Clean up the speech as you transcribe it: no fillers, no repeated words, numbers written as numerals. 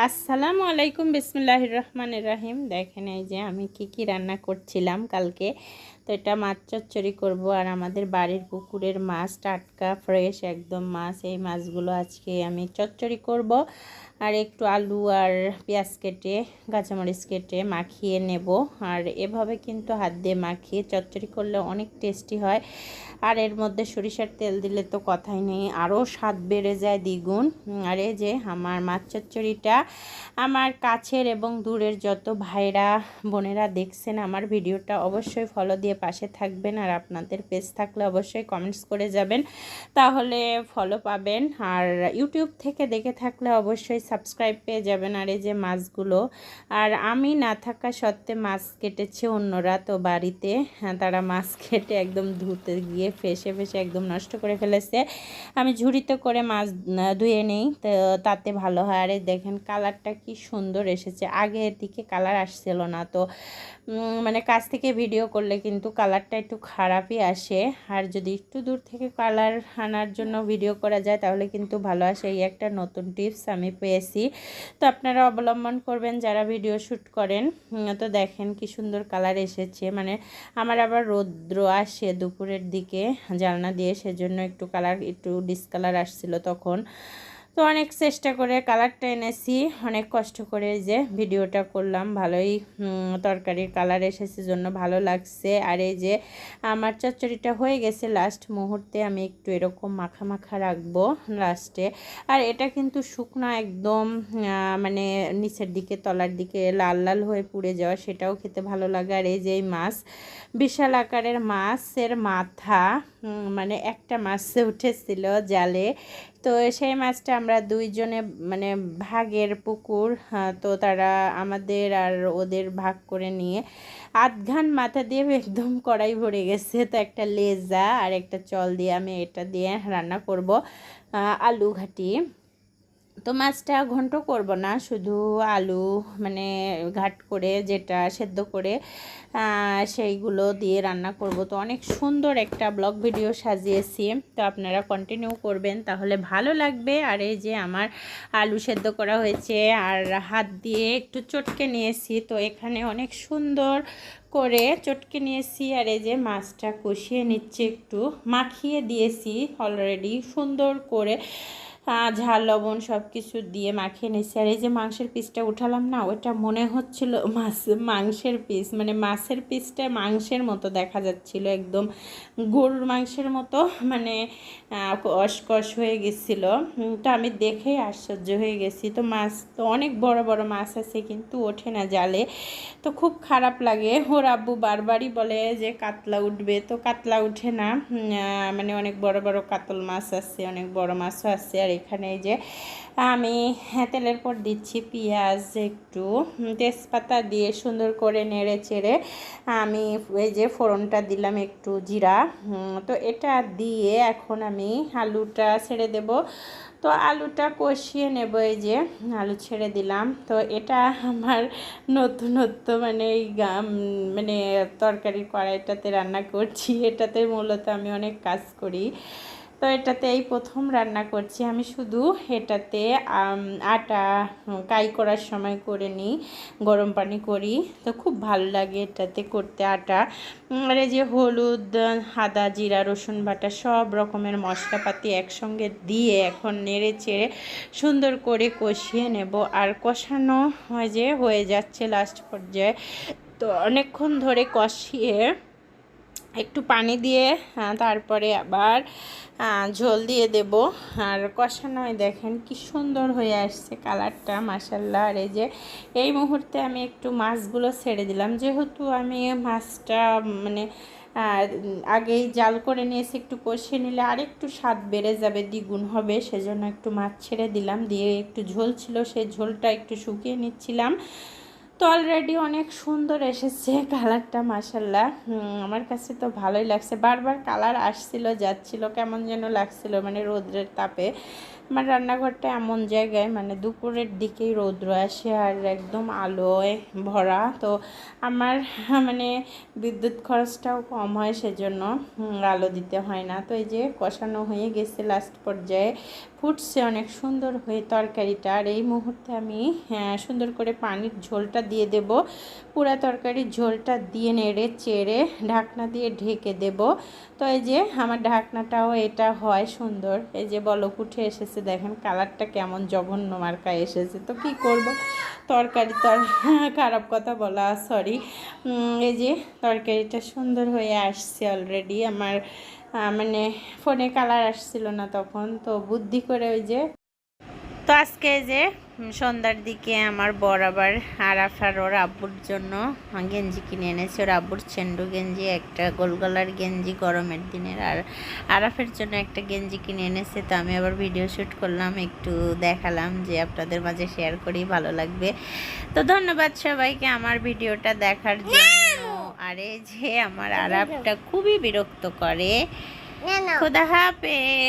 আসসালামু আলাইকুম, বিসমিল্লাহির রহমানির রহিম। দেখেন এই যে আমি কি রান্না করছিলাম কালকে। তো এটা মাছ চচ্চড়ি করবো। আর আমাদের বাড়ির পুকুরের মাছ, টাটকা ফ্রেশ একদম মাছ। এই মাছগুলো আজকে আমি চচ্চড়ি করব। আর একটু আলু আর পেঁয়াজ কেটে, কাঁচামরিচ কেটে মাখিয়ে নেব। আর এভাবে কিন্তু হাত দিয়ে মাখিয়ে চচ্চড়ি করলে অনেক টেস্টি হয়। আর এর মধ্যে সরিষার তেল দিলে তো কথাই নেই, আরও স্বাদ বেড়ে যায় দ্বিগুণ। আর এই যে আমার মাছ চচ্চড়িটা আমার কাছের এবং দূরের যত ভাইরা বোনেরা দেখছেন আমার ভিডিওটা, অবশ্যই ফলো দিয়ে পাশে থাকবেন। আর আপনাদের পেজ থাকলে অবশ্যই কমেন্টস করে যাবেন, তাহলে ফলো পাবেন। আর ইউটিউব থেকে দেখে থাকলে অবশ্যই সাবস্ক্রাইব পেয়ে যাবেন। আর এই যে মাছগুলো, আর আমি না থাকা সত্ত্বে মাছ কেটেছে অন্যরা, তো বাড়িতে তারা মাছ কেটে একদম ধুতে গিয়ে ফেসে একদম নষ্ট করে ফেলেছে। আমি ঝুড়িতে করে মাছ ধুয়ে নেই, তো তাতে ভালো হয়। আর দেখেন কালারটা কি সুন্দর এসেছে, আগের দিকে কালার আসছিল না। তো মানে কাছ থেকে ভিডিও করলে কিন্তু কালারটা একটু খারাপই আসে। আর যদি একটু দূর থেকে কালার আনার জন্য ভিডিও করা যায় তাহলে কিন্তু ভালো আসে। এই একটা নতুন টিপস আমি পেয়েছি, তো আপনারা অবলম্বন করবেন যারা ভিডিও শ্যুট করেন। তো দেখেন কি সুন্দর কালার এসেছে। মানে আমার আবার রৌদ্র আসে দুপুরের দিকে জানলা দিয়ে, সেজন্য একটু কালার একটু ডিসকালার আসছিল তখন। তো অনেক চেষ্টা করে কালারটা এনেছি, অনেক কষ্ট করে যে ভিডিওটা করলাম। ভালোই তরকারির কালার এসেছে জন্য ভালো লাগছে। আর এই যে আমার চচ্চড়িটা হয়ে গেছে, লাস্ট মুহূর্তে আমি একটু এরকম মাখা মাখা রাখবো লাস্টে। আর এটা কিন্তু শুকনো একদম, মানে নিচের দিকে তলার দিকে লাল লাল হয়ে পুড়ে যাওয়া, সেটাও খেতে ভালো লাগে। আর এই যে মাছ, বিশাল আকারের মাছের মাথা, মানে একটা মাছ উঠেছিল জালে। তো সেই মাছটা আমরা দুইজনে, মানে ভাগের পুকুর, তো তারা আমাদের আর ওদের ভাগ করে নিয়ে আধঘান মাথা দিয়ে একদম কড়াই ভরে গেছে। তো একটা লেজা আর একটা চল দিয়ে আমি এটা দিয়ে রান্না করব আলু ঘাটি। তো মাছটা ঘন্ট করব না, শুধু আলু মানে ঘাট করে যেটা সেদ্ধ করে সেইগুলো দিয়ে রান্না করব। তো অনেক সুন্দর একটা ব্লগ ভিডিও সাজিয়েছি, তো আপনারা কন্টিনিউ করবেন তাহলে ভালো লাগবে। আর এই যে আমার আলু সেদ্ধ করা হয়েছে, আর হাত দিয়ে একটু চটকে নিয়েছি, তো এখানে অনেক সুন্দর করে চটকে নিয়েছি। আর এই যে মাছটা কষিয়ে নিচ্ছে, একটু মাখিয়ে দিয়েছি অলরেডি সুন্দর করে, ঝাল লবণ সব কিছু দিয়ে মাখিয়ে নিয়েছি। আর এই যে মাংসের পিসটা উঠালাম না, ওটা মনে হচ্ছিল মাংসের পিস, মানে মাছের পিসটা মাংসের মতো দেখা যাচ্ছিল, একদম গরুর মাংসের মতো, মানে কষকষ হয়ে গেছিল। তো আমি দেখেই আশ্চর্য হয়ে গেছি। তো মাছ তো অনেক বড় বড় মাছ আছে, কিন্তু ওঠে না জালে, তো খুব খারাপ লাগে। ওর আব্বু বারবারই বলে যে কাতলা উঠবে, তো কাতলা উঠে না। মানে অনেক বড় বড় কাতল মাছ আছে, অনেক বড় মাছও আছে। আর এখানে এই যে আমি তেলের পর দিচ্ছি পেঁয়াজ, একটু তেজপাতা দিয়ে সুন্দর করে নেড়ে চেড়ে আমি এই যে ফোড়নটা দিলাম, একটু জিরা। তো এটা দিয়ে এখন আমি আলুটা ছেড়ে দেব। তো আলুটা কষিয়ে নেব। এই যে আলু ছেড়ে দিলাম। তো এটা আমার নতুনত্ব, মানে এই মানে তরকারি কড়াইটাতে রান্না করছি, এটাতে মূলত আমি অনেক কাজ করি। তো এটাতে এই প্রথম রান্না করছি আমি, শুধু এটাতে আটা কাই করার সময় করে নিই, গরম পানি করি, তো খুব ভালো লাগে এটাতে করতে আটা। আর এই যে হলুদ, আদা, জিরা, রসুন বাটা সব রকমের মশলাপাতি একসঙ্গে দিয়ে এখন নেড়ে চেড়ে সুন্দর করে কষিয়ে নেব। আর কষানো হয় যে হয়ে যাচ্ছে লাস্ট পর্যায়ে, তো অনেকক্ষণ ধরে কষিয়ে একটু পানি দিয়ে তারপরে আবার ঝোল দিয়ে দেব। আর কষানোয় দেখেন কি সুন্দর হয়ে আসছে কালারটা, মাশাল্লাহ। আর এই যে এই মুহূর্তে আমি একটু মাছগুলো ছেড়ে দিলাম, যেহেতু আমি মাছটা মানে আগেই জাল করে নিয়েছি, একটু কষিয়ে নিলে আরেকটু স্বাদ বেড়ে যাবে, দ্বিগুণ হবে, সেজন্য একটু মাছ ছেড়ে দিলাম। দিয়ে একটু ঝোল ছিল, সেই ঝোলটা একটু শুকিয়ে নিচ্ছিলাম। তো অলরেডি অনেক সুন্দর এসেছে কালারটা, মাশাল্লাহ। আমার কাছে তো ভালোই লাগছে। বারবার কালার আসছিল যাচ্ছিল, কেমন যেন লাগছিল, মানে রোদ্রের তাপে আমার রান্নাঘরটা এমন জায়গায় মানে দুপুরের দিকেই রৌদ্র আসে আর একদম আলোয় ভরা, তো আমার মানে বিদ্যুৎ খরচটাও কম হয়, সেজন্য আলো দিতে হয় না। তো এই যে কষানো হয়ে গেছে, লাস্ট পর্যায়ে ফুটছে অনেক সুন্দর হয়ে তরকারিটা। আর এই মুহূর্তে আমি সুন্দর করে পানির ঝোলটা দিয়ে দেব। পুরা তরকারির ঝোলটা দিয়ে নেড়ে চেড়ে ঢাকনা দিয়ে ঢেকে দেব। তো এই যে আমার ঢাকনাটাও এটা হয় সুন্দর, এই যে বলক উঠে এসেছে, দেখেন কালারটা কেমন জঘন্য মার্কা এসেছে। তো কি করব, তরকারি তো আর খারাপ কথা বলা সরি। এই যে তরকারিটা সুন্দর হয়ে আসছে অলরেডি। আমার মানে ফোনে কালার আসছিল না তখন, তো বুদ্ধি করে ওই যে। তো আজকে যে সন্ধ্যার দিকে আমার বর আবার আরাফার ওর আব্বুর জন্য গেঞ্জি কিনে এনেছে। ওর আব্বুর চেন্ডু গেঞ্জি, একটা গোল গলার গেঞ্জি গরমের দিনের, আর আরাফের জন্য একটা গেঞ্জি কিনে এনেছে। তো আমি আবার ভিডিও শ্যুট করলাম, একটু দেখালাম যে আপনাদের মাঝে শেয়ার করি, ভালো লাগবে। তো ধন্যবাদ সবাইকে আমার ভিডিওটা দেখার জন্য। আরে যে আমার আরাফটা খুবই বিরক্ত করে। খোদা হাফেজ।